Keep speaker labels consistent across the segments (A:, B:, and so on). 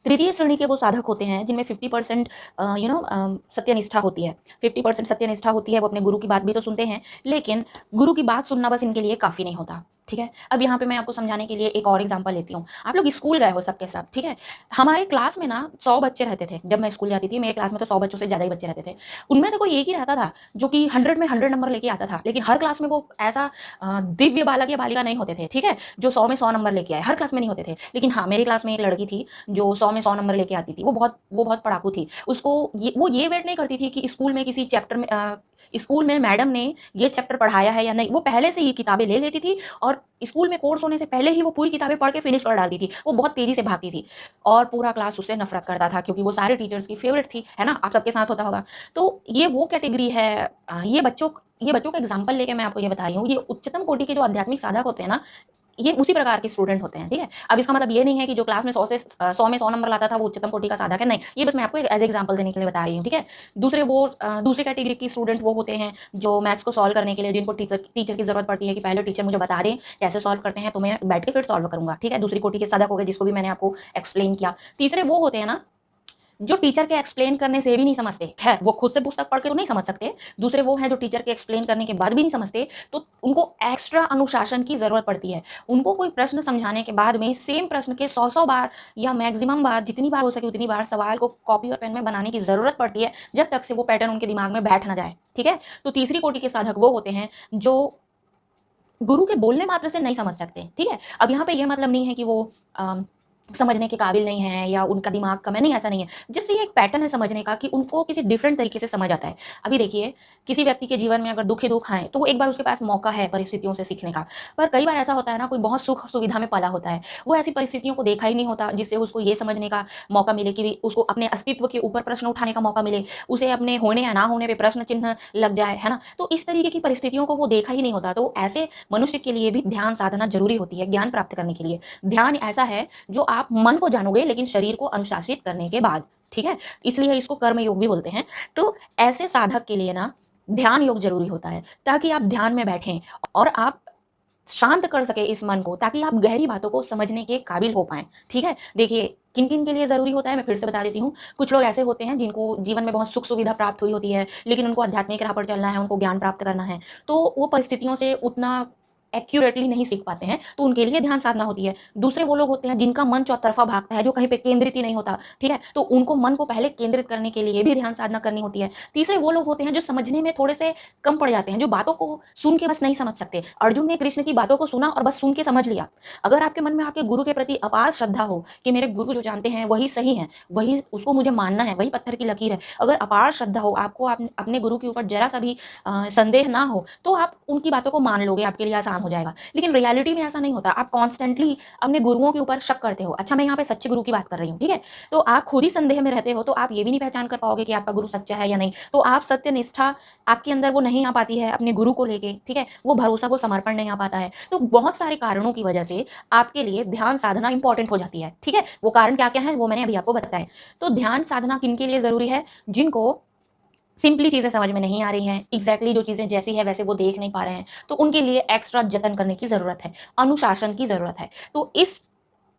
A: तृतीय श्रेणी के वो साधक होते हैं जिनमें 50% सत्यनिष्ठा होती है। 50% सत्यनिष्ठा होती है, वो अपने गुरु की बात भी तो सुनते हैं, लेकिन गुरु की बात सुनना बस इनके लिए काफ़ी नहीं होता। ठीक है, अब यहाँ पे मैं आपको समझाने के लिए एक और एग्जांपल लेती हूँ। आप लोग स्कूल गए हो सबके सब, ठीक है। हमारे क्लास में ना 100 बच्चे रहते थे। जब मैं स्कूल जाती थी मेरे क्लास में तो 100 बच्चों से ज़्यादा ही बच्चे रहते थे। उनमें से कोई एक ही रहता था जो कि 100 में 100 नंबर लेके आता था, लेकिन हर क्लास में वो ऐसा दिव्य बालक या बालिका नहीं होते थे, ठीक है, जो 100 में 100 नंबर लेके आए। हर क्लास में नहीं होते थे, लेकिन हाँ, मेरी क्लास में एक लड़की थी जो 100 में 100 नंबर लेके आती थी। वो बहुत पढ़ाकू थी। उसको वो ये वेट नहीं करती थी कि स्कूल में किसी चैप्टर में स्कूल में मैडम ने ये चैप्टर पढ़ाया है या नहीं। वो पहले से ही किताबें ले लेती थी और स्कूल में कोर्स होने से पहले ही वो पूरी किताबें पढ़ के फिनिश कर डालती थी। वो बहुत तेजी से भागती थी और पूरा क्लास उससे नफरत करता था क्योंकि वो सारे टीचर्स की फेवरेट थी, है ना। आप सबके साथ होता होगा। तो ये वो कैटेगरी है। ये बच्चों का एग्जाम्पल लेके मैं आपको ये बता रही हूँ। ये उच्चतम कोटि के जो आध्यात्मिक साधक होते हैं ना, ये उसी प्रकार के स्टूडेंट होते हैं, ठीक है। अब इसका मतलब ये नहीं है कि जो क्लास में 100 में 100 नंबर लाता था वो उच्चतम कोटि का साधक है, नहीं। ये बस मैं आपको एज एग्जांपल देने के लिए बता रही हूँ, ठीक है। दूसरे कैटेगरी की स्टूडेंट वो होते हैं जो मैथ्स को सॉल्व करने के लिए जिनको टीचर की जरूरत पड़ती है कि पहले टीचर मुझे बता दें कैसे सॉल्व करते हैं तो मैं बैठ के फिर सॉल्व करूंगा, ठीक है। दूसरी कोटि के साधक हो गए जिसको भी मैंने आपको एक्सप्लेन किया। तीसरे वो होते हैं ना जो टीचर के एक्सप्लेन करने से भी नहीं समझते। खैर, वो खुद से पुस्तक पढ़ के तो नहीं समझ सकते। दूसरे वो हैं जो टीचर के एक्सप्लेन करने के बाद भी नहीं समझते, तो उनको एक्स्ट्रा अनुशासन की जरूरत पड़ती है। उनको कोई प्रश्न समझाने के बाद में सेम प्रश्न के 100 बार या मैक्सिमम बार, जितनी बार हो सके उतनी बार सवाल को कॉपी और पेन में बनाने की जरूरत पड़ती है जब तक से वो पैटर्न उनके दिमाग में बैठ ना जाए, ठीक है। तो तीसरी कोटि के साधक वो होते हैं जो गुरु के बोलने मात्र से नहीं समझ सकते, ठीक है। अब यहाँ पे यह मतलब नहीं है कि वो समझने के काबिल नहीं है या उनका दिमाग कम है, नहीं, ऐसा नहीं है। जिससे ये एक पैटर्न है समझने का कि उनको किसी डिफरेंट तरीके से समझ आता है। अभी देखिए, किसी व्यक्ति के जीवन में अगर दुख ही दुख आए तो वो एक बार उसके पास मौका है परिस्थितियों से सीखने का। पर कई बार ऐसा होता है ना, कोई बहुत सुख सुविधा में पला होता है, वो ऐसी परिस्थितियों को देखा ही नहीं होता जिससे उसको ये समझने का मौका मिले कि उसको अपने अस्तित्व के ऊपर प्रश्न उठाने का मौका मिले, उसे अपने होने या ना होने पर प्रश्न चिन्ह लग जाए, है ना। तो इस तरीके की परिस्थितियों को वो देखा ही नहीं होता। तो ऐसे मनुष्य के लिए भी ध्यान साधना जरूरी होती है ज्ञान प्राप्त करने के लिए। ध्यान ऐसा है जो आप मन को जानोगे लेकिन शरीर को अनुशासित करने के बाद, ठीक है। इसलिए इसको कर्म योग भी बोलते हैं। तो ऐसे साधक के लिए ना ध्यान योग जरूरी होता है ताकि आप ध्यान में बैठें और आप शांत कर सके इस मन को, ताकि आप गहरी बातों को समझने के काबिल हो पाए, ठीक है। देखिए, किन किन के लिए जरूरी होता है मैं फिर से बता देती हूँ। कुछ लोग ऐसे होते हैं जिनको जीवन में बहुत सुख सुविधा प्राप्त हुई होती है लेकिन उनको आध्यात्मिक राह पर चलना है, उनको ज्ञान प्राप्त करना है, तो वो परिस्थितियों से उतना एक्यूरेटली नहीं सीख पाते हैं, तो उनके लिए ध्यान साधना होती है। दूसरे वो लोग होते हैं जिनका मन चौतरफा भागता है, जो कहीं पे केंद्रित ही नहीं होता, ठीक है, तो उनको मन को पहले केंद्रित करने के लिए भी ध्यान साधना करनी होती है। तीसरे वो लोग होते हैं जो समझने में थोड़े से कम पड़ जाते हैं, जो बातों को सुन के बस नहीं समझ सकते। अर्जुन ने कृष्ण की बातों को सुना और बस सुन के समझ लिया। अगर आपके मन में आपके गुरु के प्रति अपार श्रद्धा हो कि मेरे गुरु जो जानते हैं वही सही है, वही उसको मुझे मानना है, वही पत्थर की लकीर है, अगर अपार श्रद्धा हो आपको, अपने गुरु के ऊपर जरा सा भी संदेह ना हो, तो आप उनकी बातों को मान लोगे, आपके लिए आसान हो जाएगा। लेकिन रियलिटी में ऐसा नहीं होता। आप कॉन्स्टेंटली अपने गुरुओं के ऊपर शक करते हो। अच्छा, मैं यहाँ पे सच्चे गुरु की बात कर रही हूँ, ठीक है। तो आप खुद ही संदेह में रहते हो तो आप ये भी नहीं पहचान कर पाओगे कि आपका गुरु सच्चा है या नहीं। तो आप सत्य निष्ठा आपके अंदर वो नहीं आ पाती है अपने गुरु को लेके, ठीक है। वो भरोसा, वो समर्पण नहीं आ पाता है। तो बहुत सारे कारणों की वजह से आपके लिए ध्यान साधना इंपॉर्टेंट हो जाती है, ठीक है। वो कारण क्या क्या है वो मैंने अभी आपको बताया। तो ध्यान साधना किन के लिए जरूरी है? जिनको सिंपली चीजें समझ में नहीं आ रही हैं, एग्जैक्टली जो चीजें जैसी है वैसे वो देख नहीं पा रहे हैं, तो उनके लिए एक्स्ट्रा जतन करने की जरूरत है, अनुशासन की जरूरत है। तो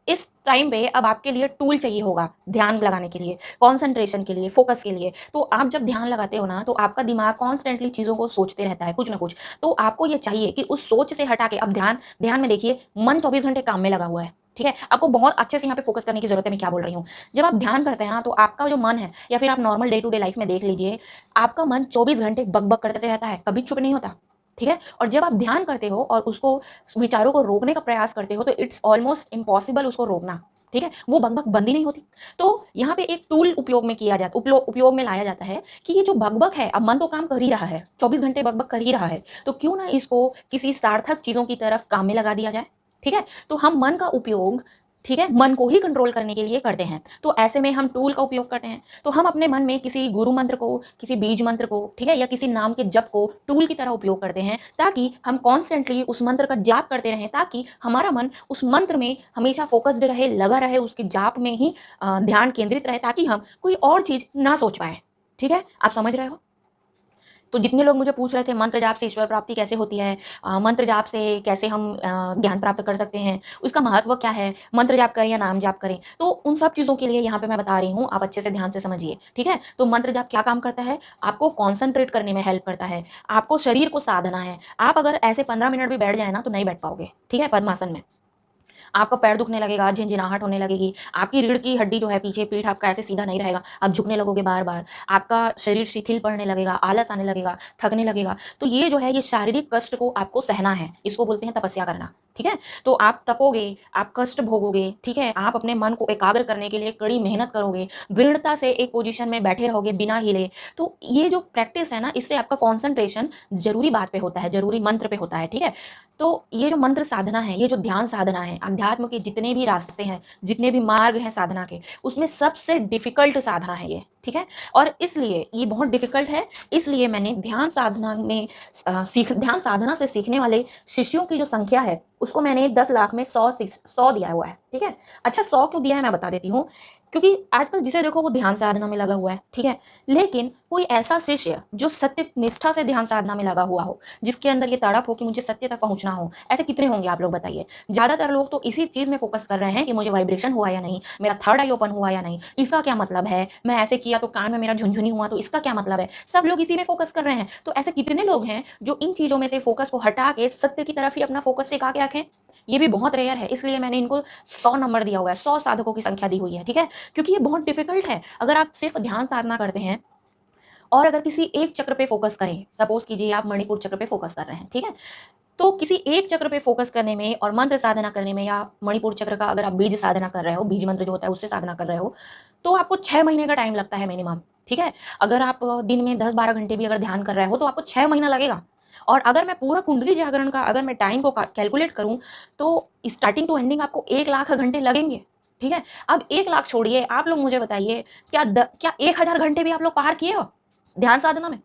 A: इस टाइम पे अब आपके लिए टूल चाहिए होगा ध्यान लगाने के लिए, कंसंट्रेशन के लिए, फोकस के लिए। तो आप जब ध्यान लगाते हो ना तो आपका दिमाग कॉन्स्टेंटली चीजों को सोचते रहता है कुछ ना कुछ। तो आपको ये चाहिए कि उस सोच से हटा के अब ध्यान ध्यान में देखिए, मन 24 घंटे काम में लगा हुआ है, ठीक है। आपको बहुत अच्छे से यहाँ पे फोकस करने की जरूरत है। मैं क्या बोल रही हूँ, जब आप ध्यान करते हैं ना तो आपका जो मन है, या फिर आप normal day to day life में देख लीजिए, आपका मन 24 घंटे बकबक करते रहता है, कभी चुप नहीं होता, ठीक है। और जब आप ध्यान करते हो और उसको, विचारों को रोकने का प्रयास करते हो, तो इट्स ऑलमोस्ट इम्पॉसिबल उसको रोकना, ठीक है। वो बकबक बंद ही नहीं होती। तो यहाँ पे एक टूल उपयोग में किया जाता, उपयोग में लाया जाता है कि ये जो बकबक है, अब मन तो काम कर ही रहा है, 24 घंटे बकबक कर ही रहा है, तो क्यों ना इसको किसी सार्थक चीजों की तरफ काम में लगा दिया जाए, ठीक है। तो हम मन का उपयोग, ठीक है, मन को ही कंट्रोल करने के लिए करते हैं। तो ऐसे में हम टूल का उपयोग करते हैं। तो हम अपने मन में किसी गुरु मंत्र को, किसी बीज मंत्र को, ठीक है, या किसी नाम के जप को टूल की तरह उपयोग करते हैं, ताकि हम कॉन्स्टेंटली उस मंत्र का जाप करते रहें, ताकि हमारा मन उस मंत्र में हमेशा फोकस्ड रहे, लगा रहे, उसके जाप में ही ध्यान केंद्रित रहे, ताकि हम कोई और चीज ना सोच पाए, ठीक है। आप समझ रहे हो? तो जितने लोग मुझे पूछ रहे थे मंत्र जाप से ईश्वर प्राप्ति कैसे होती है, मंत्र जाप से कैसे हम ज्ञान प्राप्त कर सकते हैं, उसका महत्व क्या है, मंत्र जाप करें या नाम जाप करें, तो उन सब चीज़ों के लिए यहाँ पे मैं बता रही हूँ, आप अच्छे से ध्यान से समझिए, ठीक है। तो मंत्र जाप क्या काम करता है, आपको कॉन्सेंट्रेट करने में हेल्प करता है, आपको शरीर को साधना है। आप अगर ऐसे 15 मिनट भी बैठ जाए ना तो नहीं बैठ पाओगे, ठीक है, पद्मासन में आपका पैर दुखने लगेगा, झिनझिनाहट होने लगेगी, आपकी रीढ़ की हड्डी जो है पीछे, पीठ आपका ऐसे सीधा नहीं रहेगा, आप झुकने लगोगे बार-बार, आपका शरीर शिथिल पड़ने लगेगा, आलस आने लगेगा, थकने लगेगा। तो ये जो है ये शारीरिक कष्ट को आपको सहना है, इसको बोलते हैं तपस्या करना, ठीक है? तो आप तपोगे, आप कष्ट भोगोगे, ठीक है? आप अपने मन को एकाग्र करने के लिए कड़ी मेहनत करोगे, दृढ़ता से एक पोजीशन में बैठे रहोगे बिना हिले। तो ये जो प्रैक्टिस है ना, इससे आपका कॉन्संट्रेशन ज़रूरी बात पे होता है, ज़रूरी मंत्र पे होता है, ठीक है? तो ये जो मंत्र साधना है, ये जो ध्यान साधना है, अध्यात्म के जितने भी रास्ते हैं, जितने भी मार्ग हैं साधना के, उसमें सबसे डिफ़िकल्ट साधना है ये, ठीक है? और इसलिए ये बहुत डिफ़िकल्ट है, इसलिए मैंने ध्यान साधना में ध्यान साधना से सीखने वाले शिष्यों की जो संख्या है, उसको मैंने 10 लाख में 100 दिया हुआ है, ठीक है? अच्छा 100 क्यों दिया है मैं बता देती हूँ, क्योंकि आजकल जिसे देखो वो ध्यान साधना में लगा हुआ है, ठीक है? लेकिन कोई ऐसा शिष्य जो सत्य निष्ठा से ध्यान साधना में लगा हुआ हो, जिसके अंदर ये तड़प हो कि मुझे सत्य तक पहुंचना हो, ऐसे कितने होंगे आप लोग बताइए। ज्यादातर लोग तो इसी चीज में फोकस कर रहे हैं कि मुझे वाइब्रेशन हुआ या नहीं, मेरा थर्ड आई ओपन हुआ या नहीं, इसका क्या मतलब है, मैं ऐसे किया तो कान में मेरा झुनझुनी हुआ तो इसका क्या मतलब है। सब लोग इसी में फोकस कर रहे हैं। तो ऐसे कितने लोग हैं जो इन चीजों में से फोकस को हटा के सत्य की तरफ ही अपना फोकस टिका के रखें। ये भी बहुत रेयर है, इसलिए मैंने इनको 100 नंबर दिया हुआ है, 100 साधकों की संख्या दी हुई है, ठीक है? क्योंकि ये बहुत डिफिकल्ट है। अगर आप सिर्फ ध्यान साधना करते हैं और अगर किसी एक चक्र पे फोकस करें, सपोज कीजिए आप मणिपुर चक्र पे फोकस कर रहे हैं, ठीक है? तो किसी एक चक्र पे फोकस करने में और मंत्र साधना करने में, या मणिपुर चक्र का अगर आप बीज साधना कर रहे हो, बीज मंत्र जो होता है उससे साधना कर रहे हो, तो आपको 6 महीने का टाइम लगता है मिनिमम, ठीक है? अगर आप दिन में 10-12 घंटे भी अगर ध्यान कर रहे हो तो आपको 6 महीना लगेगा। और अगर मैं पूरा कुंडली जागरण का अगर मैं टाइम को कैलकुलेट करूं तो स्टार्टिंग टू एंडिंग आपको 1 लाख घंटे लगेंगे, ठीक है? अब 1 लाख छोड़िए, आप लोग मुझे बताइए, क्या 1000 घंटे भी आप लोग पार किए हो ध्यान साधना में?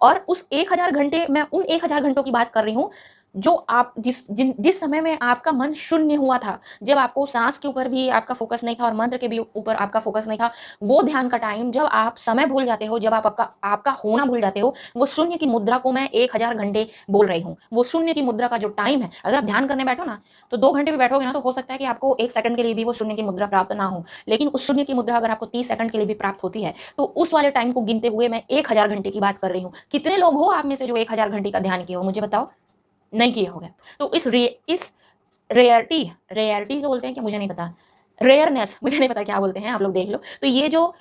A: और उस 1000 घंटे, मैं उन 1000 घंटों की बात कर रही हूँ जो आप जिस समय में आपका मन शून्य हुआ था, जब आपको सांस के ऊपर भी आपका फोकस नहीं था और मंत्र के भी ऊपर आपका फोकस नहीं था, वो ध्यान का टाइम, जब आप समय भूल जाते हो, जब आप आपका आपका होना भूल जाते हो, वो शून्य की मुद्रा को मैं 1000 घंटे बोल रही हूँ। वो शून्य की मुद्रा का जो टाइम है, अगर आप ध्यान करने बैठो ना तो 2 घंटे भी बैठोगे ना तो हो सकता है कि आपको 1 सेकंड के लिए भी वो शून्य की मुद्रा प्राप्त ना हो, लेकिन उस शून्य की मुद्रा अगर आपको 30 सेकंड के लिए भी प्राप्त होती है तो उस वाले टाइम को गिनते हुए मैं 1000 घंटे की बात कर रही हूँ। कितने लोग हो आप में से जो 1000 घंटे का ध्यान किए हो, मुझे बताओ? नहीं किए होंगे। तो इस रेयरिटी जो बोलते हैं क्या, मुझे नहीं पता, रेयरनेस मुझे नहीं पता क्या बोलते हैं, आप लोग देख लो। तो ये जो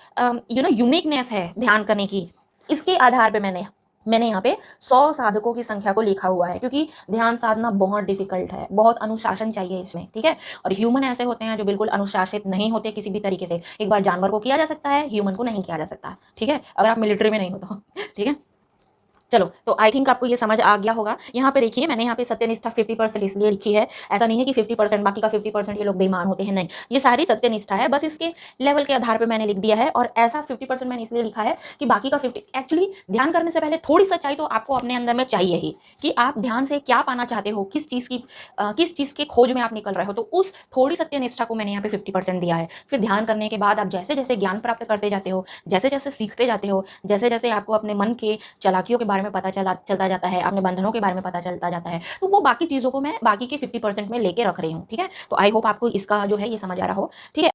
A: यूनिकनेस है ध्यान करने की, इसके आधार पे मैंने यहाँ पे 100 साधकों की संख्या को लिखा हुआ है, क्योंकि ध्यान साधना बहुत डिफिकल्ट है, बहुत अनुशासन चाहिए इसमें, ठीक है? और ह्यूमन ऐसे होते हैं जो बिल्कुल अनुशासित नहीं होते किसी भी तरीके से। एक बार जानवर को किया जा सकता है, ह्यूमन को नहीं किया जा सकता, ठीक है? अगर आप मिलिट्री में नहीं हो तो ठीक है। चलो, तो आई थिंक आपको ये समझ आ गया होगा। यहाँ पे देखिए, मैंने यहाँ पे सत्यनिष्ठा 50% इसलिए लिखी है, ऐसा नहीं है कि 50% बाकी का 50% ये लोग बेईमान होते हैं, नहीं, ये सारी सत्यनिष्ठा है, बस इसके लेवल के आधार पे मैंने लिख दिया है। और ऐसा 50% मैंने इसलिए लिखा है कि बाकी का 50, एक्चुअली ध्यान करने से पहले थोड़ी सच्चाई तो आपको अपने अंदर में चाहिए ही, कि आप ध्यान से क्या पाना चाहते हो, किस चीज़ के खोज में आप निकल रहे हो। तो उस थोड़ी सत्यनिष्ठा को मैंने यहाँ पे 50% दिया है। फिर ध्यान करने के बाद आप जैसे जैसे ज्ञान प्राप्त करते जाते हो, जैसे जैसे सीखते जाते हो, जैसे जैसे आपको अपने मन के चालाकियों के बारे में पता चलता जाता है, अपने बंधनों के बारे में पता चलता जाता है, तो वो बाकी चीज़ों को मैं बाकी के 50% में लेके रख रही हूँ, ठीक है? तो आई होप आपको इसका जो है ये समझ आ रहा हो, ठीक है?